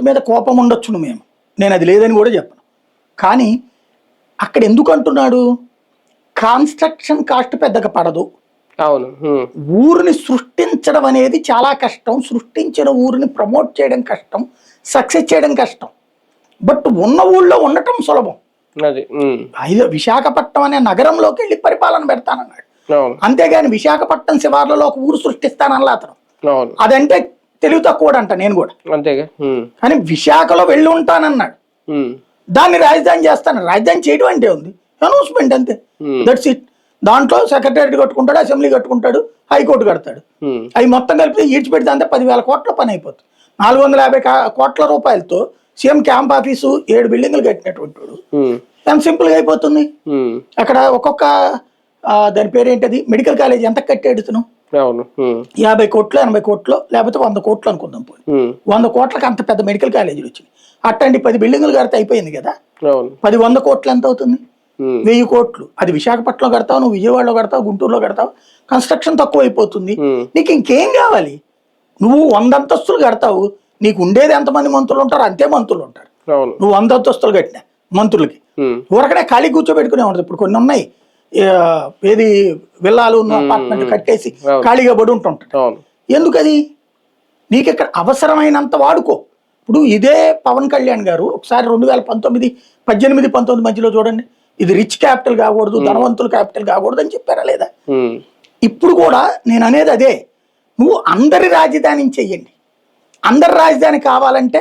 మీద కోపం ఉండొచ్చును మేము, నేను అది లేదని కూడా చెప్పను. కానీ అక్కడ ఎందుకు అంటున్నాడు, కన్స్ట్రక్షన్ కాస్ట్ పెద్దగా పడదు, అవును. ఊరిని సృష్టించడం అనేది చాలా కష్టం, సృష్టించిన ఊరిని ప్రమోట్ చేయడం కష్టం, సక్సెస్ చేయడం కష్టం, బట్ ఉన్న ఊళ్ళో ఉండటం సులభం. అది విశాఖపట్నం అనే నగరంలోకి వెళ్ళి పరిపాలన పెడతానన్నాడు, అవును. అంతేగాని విశాఖపట్నం శివార్లలో ఒక ఊరు సృష్టిస్తానల్లా అతను. అవును. అదంటే తెలివి తక్కువ అంట నేను కూడా. అంతేగా. కానీ విశాఖలో వెళ్ళి ఉంటానన్నాడు, దాన్ని రాజధాని చేస్తాను. రాజధాని చేయడం అంటే ఉంది, అనౌన్స్మెంట్ అంతే, దట్స్ ఇట్. దాంట్లో సెక్రటరీ కట్టుకుంటాడు, అసెంబ్లీ కట్టుకుంటాడు, హైకోర్టు కడతాడు. అవి మొత్తం కలిపి ఈడ్చిపెడితే అంతే 10,000 కోట్ల పని అయిపోతుంది. 450 కోట్ల రూపాయలతో సీఎం క్యాంప్ ఆఫీసు 7 బిల్డింగ్లు కట్టినటువంటి వాడు ఎంత సింపుల్ గా అయిపోతుంది. అక్కడ ఒక్కొక్క దాని పేరు ఏంటది, మెడికల్ కాలేజ్ ఎంత కట్టాడు ఇతను, 50 కోట్లు 80 కోట్లు లేకపోతే 100 కోట్లు అనుకుందాం. పోయి 100 కోట్లకి అంత పెద్ద మెడికల్ కాలేజీలు వచ్చినాయి. అట్టండి 10 బిల్డింగ్లు కడితే అయిపోయింది కదా. 100 కోట్లు ఎంత అవుతుంది, 1000 కోట్లు. అది విశాఖపట్నంలో కడతావు, నువ్వు విజయవాడలో కడతావు, గుంటూరులో కడతావు, కన్స్ట్రక్షన్ తక్కువ అయిపోతుంది. నీకు ఇంకేం కావాలి, నువ్వు 100 అంతస్తులు కడతావు, నీకు ఉండేది ఎంతమంది మంత్రులు ఉంటారు, అంతే మంత్రులు ఉంటారు. నువ్వు 100 అంతస్తులు కట్టినా మంత్రులకి ఊరకనే ఖాళీ కూర్చోబెట్టుకునే ఉండదు. ఇప్పుడు కొన్ని ఉన్నాయి, ఏది విల్లాలు అపార్ట్మెంట్ కట్టేసి ఖాళీగా పడి ఉంటుంటాడు. ఎందుకది, నీకు ఇక్కడ అవసరమైనంత వాడుకో. ఇప్పుడు ఇదే పవన్ కళ్యాణ్ గారు ఒకసారి 2019, 18, 19 మధ్యలో చూడండి, ఇది రిచ్ క్యాపిటల్ కాకూడదు, ధనవంతుల క్యాపిటల్ కాకూడదు అని చెప్పారా లేదా? ఇప్పుడు కూడా నేను అనేది అదే, నువ్వు అందరి రాజధాని చెయ్యండి. అందరి రాజధాని కావాలంటే